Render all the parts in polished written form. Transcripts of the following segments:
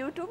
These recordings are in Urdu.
YouTube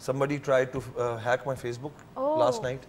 somebody tried to hack my Facebook last night.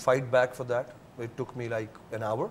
fight back for that. It took me like an hour.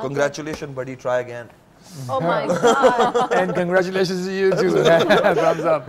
congratulations buddy, try again. Oh my God. And congratulations to you too. Thumbs up.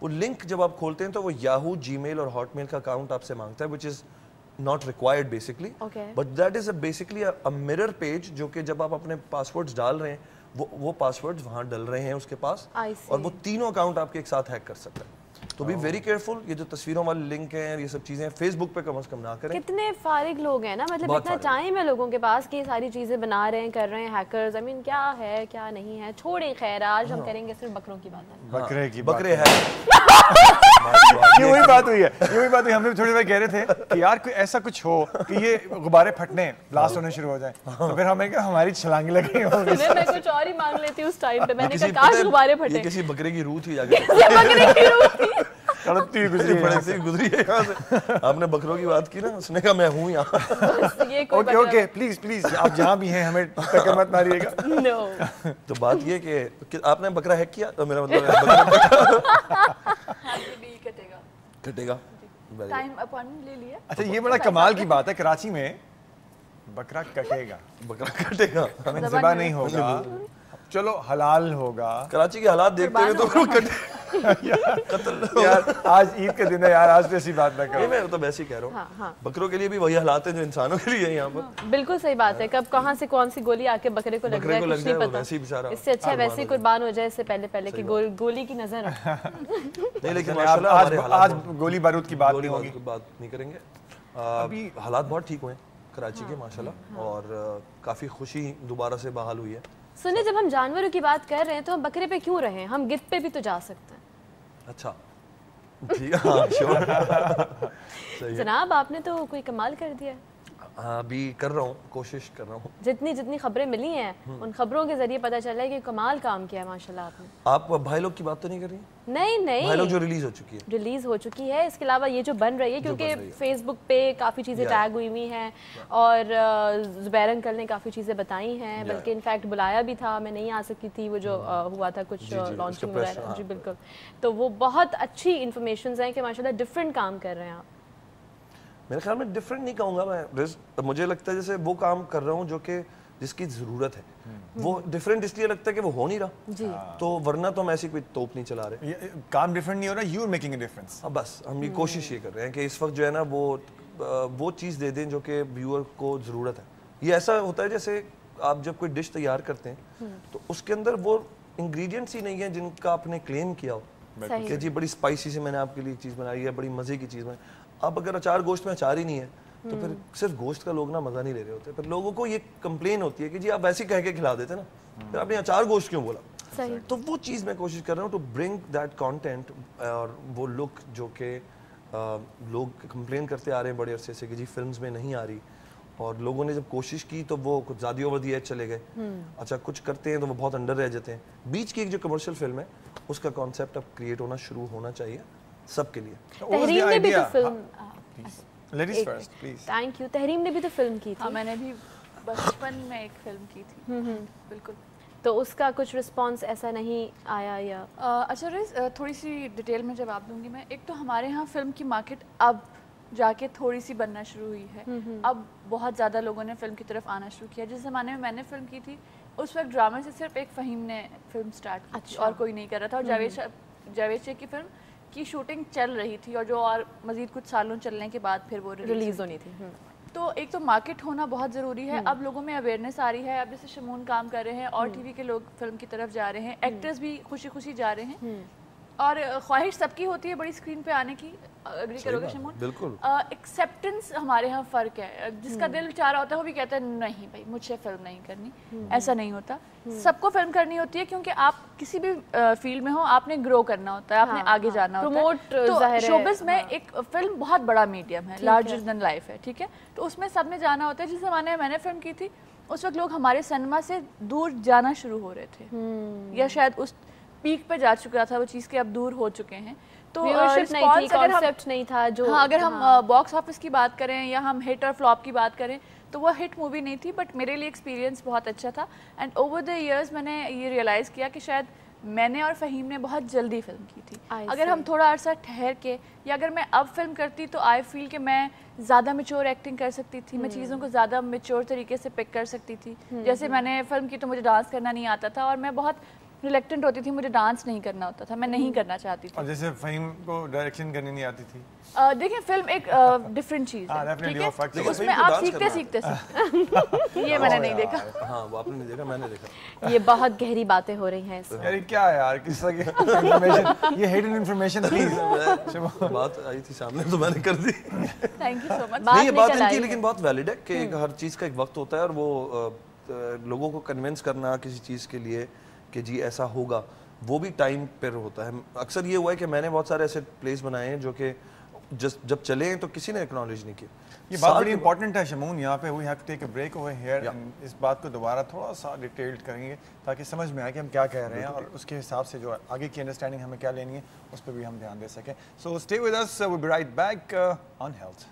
وہ لنک جب آپ کھولتے ہیں تو وہ یاہو، جی میل اور ہاٹ میل کا اکاؤنٹ آپ سے مانگتا ہے, which is not required basically, but that is basically a mirror page جو کہ جب آپ اپنے پاسورڈز ڈال رہے ہیں وہ پاسورڈز وہاں ڈل رہے ہیں اس کے پاس, اور وہ تینوں اکاؤنٹ آپ کے ایک ساتھ ہیک کر سکتا ہے. تو بی ویری کیئرفل, یہ جو تصویروں والے لنک ہیں یہ سب چیزیں فیس بک پہ کم از کم نہ کریں. کتنے فارغ لوگ ہیں نا, مطلب اتنا ٹائم ہے لوگوں کے پاس کہ یہ ساری چیزیں بنا رہے ہیں, کر رہے ہیں ہیکرز. آئی مین کیا ہے کیا نہیں ہے, چھوڑیں خیر, آج ہم کریں گے صرف بکروں کی بات. بکرے ہے یہ وہی بات ہوئی ہے, یہ وہی بات ہوئی. ہم نے تھوڑی دیر کہہ رہے تھے کہ یار کوئی ایسا کچھ ہو کہ یہ غبارے پھٹنے بلاسٹ ہونے شروع ہو جائیں, تو پھر ہمیں کہ ہماری چھلانگیں لگ رہی ہوں. میں کچھ اور ہی مانگ لیتی ہوں اس ٹائم پہ, میں نے کہا کاش غبارے پھٹے. کسی بکرے کی روح تھی جا کے بکرے کی روح تھی گزری ہے یہاں سے. آپ نے بکروں کی بات کی نا, اس نے کہا میں ہوں یہاں. اوکے اوکے پلیز پلیز آپ جہاں بھی ہیں ہمیں ٹکر مت ماریے گا. تو بات یہ کہ آپ نے بکرا ہیک کیا, تو میرا مطلب کٹے گا. ٹائم اپائنٹمنٹ لے لیا. اچھا یہ بڑا کمال کی بات ہے, کراچی میں بکرا کٹے گا, بکرا کٹے گا, ہمیں ذبح نہیں ہوگا, چلو حلال ہوگا. کراچی کے حالات دیکھتے ہوئے تو قتل یار آج عید کا دن ہے یار, آج تو ایسی بات نہ کرو. میں تو ویسے ہی کہہ رہا ہوں, بکروں کے لیے بھی وہی حالات ہیں جو انسانوں کے لیے ہیں یہاں پر. بالکل صحیح بات ہے, کب کہاں سے کون سی گولی آ کے بکرے کو لگ جائے کچھ نہیں پتا. اس سے اچھا ویسے ہی قربان ہو جائے اس سے پہلے کہ گولی کی نظر نہیں. لیکن آج گولی بارود کی بات نہیں ہوگی, بات نہیں کریں گے. ابھی حالات بہت ٹھیک ہوئے ہیں کراچی کے ماشاءاللہ, اور کافی خوشی دوبارہ سے بحال ہوئی ہے. سنیں, جب ہم جانوروں کی بات کر رہے ہیں تو ہم بکرے پہ کیوں رہے ہیں, ہم گدھ پہ بھی تو جا سکتے ہیں. اچھا جی ہاں شور. جناب آپ نے تو کوئی کمال کر دیا. ابھی کر رہا ہوں, کوشش کر رہا ہوں. جتنی خبریں ملی ہیں ان خبروں کے ذریعے پتہ چلا ہے کہ کمال کام کیا ہے ماشاءاللہ آپ نے. آپ بھائی لوگ کی بات تو نہیں کر رہی؟ نہیں بھائی لوگ جو ریلیز ہو چکی ہے, اس کے علاوہ یہ جو بن رہی ہے, کیونکہ فیس بک پہ کافی چیزیں ٹیگ ہوئی ہوئی ہیں, اور زبیر انکل نے کافی چیزیں بتائی ہیں, بلکہ انفیکٹ بلایا بھی تھا, میں نہیں آ سکی تھی, وہ جو ہوا تھا کچھ لانچنگ وغیرہ. جی بالکل, تو وہ بہت اچھی انفارمیشنز ہیں کہ ماشاءاللہ ڈفرینٹ کام کر رہے ہیں آپ. میرے خیال میں ڈفرینٹ نہیں کہوں گا میں, مجھے لگتا ہے جیسے وہ کام کر رہا ہوں جو کہ جس کی ضرورت ہے. وہ ڈفرینٹ اس لیے لگتا ہے کہ وہ ہو نہیں رہا, تو ورنہ تو ہم ایسی کوئی توپ نہیں چلا رہے. کام ڈفرینٹ نہیں ہو رہا, you are making a difference. بس ہم یہ کوشش یہ کر رہے ہیں کہ اس وقت جو ہے نا وہ چیز دے دیں جو کہ ویور کو ضرورت ہے. یہ ایسا ہوتا ہے جیسے آپ جب کوئی ڈش تیار کرتے ہیں تو اس کے اندر وہ انگریڈینٹس ہی نہیں ہیں جن کا آپ نے کلیم کیا ہو کہ جی بڑی اسپائسی سے میں نے آپ کے لیے چیز بنائی ہے, بڑی مزے کی چیز بنائی. اب اگر اچار گوشت میں اچار ہی نہیں ہے تو پھر صرف گوشت کا لوگ نا مزہ نہیں لے رہے ہوتے. پھر لوگوں کو یہ کمپلین ہوتی ہے کہ جی آپ ویسے کہہ کے کھلا دیتے نا, پھر آپ نے اچار گوشت کیوں بولا. تو وہ چیز میں کوشش کر رہا ہوں ٹو برنگ دیٹ کانٹینٹ, اور وہ لک جو کہ لوگ کمپلین کرتے آ رہے ہیں بڑے عرصے سے کہ جی فلمز میں نہیں آ رہی, اور لوگوں نے جب کوشش کی تو وہ کچھ زیادہ اوور دی ایج چلے گئے. اچھا کچھ کرتے ہیں تو وہ بہت انڈر رہ جاتے ہیں. بیچ کی ایک جو کمرشل فلم ہے اس کا کانسیپٹ اب کریٹ ہونا شروع ہونا چاہیے سب کے لیے. تحریم نے بھی تو film, ladies first please. Thank you. Tehreem نے بھی تو فلم کی تھی. میں نے بھی بچپن میں ایک فلم کی تھی. بالکل. تو اس کا کچھ رسپانس ایسا نہیں آیا یا؟ اچھا ریز, تھوڑی سی ڈیٹیل میں جواب دوں گی میں. ایک تو ہمارے ہاں فلم کی مارکیٹ اب جا کے تھوڑی سی بننا شروع ہوئی ہے. اب بہت زیادہ لوگوں نے فلم کی طرف آنا شروع کیا. جس زمانے میں نے فلم کی تھی اس وقت ڈرامے سے صرف ایک فہیم نے فلم سٹارٹ کی تھی اور کوئی نہیں کر رہا تھا, اور جاوید شیخ کی فلم کی شوٹنگ چل رہی تھی, اور جو اور مزید کچھ سالوں چلنے کے بعد پھر وہ ریلیز ہونی تھی. تو ایک تو مارکیٹ ہونا بہت ضروری ہے. اب لوگوں میں اویئرنیس آ رہی ہے. اب جیسے شمون کام کر رہے ہیں اور ٹی وی کے لوگ فلم کی طرف جا رہے ہیں, ایکٹرز بھی خوشی خوشی جا رہے ہیں, اور خواہش سب کی ہوتی ہے بڑی اسکرین پہ آنے کی. اگری کرو گے شمون؟ بالکل. ایکسیپٹنس ہمارے ہاں فرق ہے. جس کا دل چاہ رہا ہوتا ہے وہ بھی کہتا ہے نہیں بھائی مجھے فلم نہیں کرنی. ایسا نہیں ہوتا. سب کو فلم کرنی ہوتی ہے کیونکہ آپ کسی بھی فیلڈ میں ہو آپ نے گرو کرنا ہوتا ہے, آپ نے آگے جانا ہوتا ہے. تو شوبز میں ایک فلم بہت بڑا میڈیم ہے, لارجر دین لائف ہے, ٹھیک ہے. تو اس میں سب نے جانا ہوتا ہے. جس زمانے میں نے فلم کی تھی اس وقت لوگ ہمارے سنیما سے دور جانا شروع ہو رہے تھے, یا شاید اس پیک پہ جا چکا تھا وہ چیز کہ اب دور ہو چکے ہیں. تو کانسیپٹ نہیں تھا جو, اگر ہم باکس آفس کی بات کریں یا ہم ہٹ اور فلاپ کی بات کریں تو وہ ہٹ مووی نہیں تھی, بٹ میرے لیے ایکسپیرینس بہت اچھا تھا. اینڈ اوور دا ایئرز میں نے یہ ریئلائز کیا کہ شاید میں نے اور فہیم نے بہت جلدی فلم کی تھی. اگر ہم تھوڑا عرصہ ٹھہر کے, یا اگر میں اب فلم کرتی تو آئی فیل کہ میں زیادہ میچور ایکٹنگ کر سکتی تھی, میں چیزوں کو زیادہ میچور طریقے سے پک کر سکتی تھی. جیسے میں نے فلم کی تو مجھے ڈانس کرنا نہیں آتا تھا, اور میں بہت ریلیکٹنٹ ہوتی تھی, مجھے ڈانس نہیں کرنا ہوتا تھا, میں نہیں کرنا چاہتی تھی. اور جیسے فہیم کو ڈائریکشن کرنی نہیں آتی تھی. دیکھیں فلم ایک ڈفرینٹ چیز ہے, ٹھیک ہے, اس میں آپ سیکھتے سیکھتے یہ میں نے نہیں دیکھا. ہاں وہ آپ نے نہیں دیکھا, میں نے دیکھا. یہ بہت گہری باتیں ہو رہی ہیں. یار کیا ہے یار, کس طرح کی انفارمیشن, یہ ہڈن انفارمیشن پلیز. بات آئی تھی سامنے تو میں نے کر دی. تھینک یو سو مچ. نہیں یہ بات ان کی لیکن بہت ویلڈ ہے کہ ہر چیز کا ایک وقت ہوتا ہے, اور وہ لوگوں کو کنونس کرنا کسی چیز کے لیے کہ جی ایسا ہوگا, وہ بھی ٹائم پر ہوتا ہے. اکثر یہ ہوا ہے کہ میں نے بہت سارے ایسے پلیز بنائے ہیں جو کہ جب چلے ہیں تو کسی نے اکنالج نہیں کیا. یہ بات بڑی امپورٹنٹ ہے شمون, یہاں پہ we have to take a break over here. اس بات کو دوبارہ تھوڑا سا ڈیٹیلڈ کریں گے تاکہ سمجھ میں آئے کہ ہم کیا کہہ رہے ہیں, اور اس کے حساب سے جو آگے کی انڈرسٹینڈنگ ہمیں کیا لینی ہے اس پہ بھی ہم دھیان دے سکیں. So stay with us, we'll be right back on health.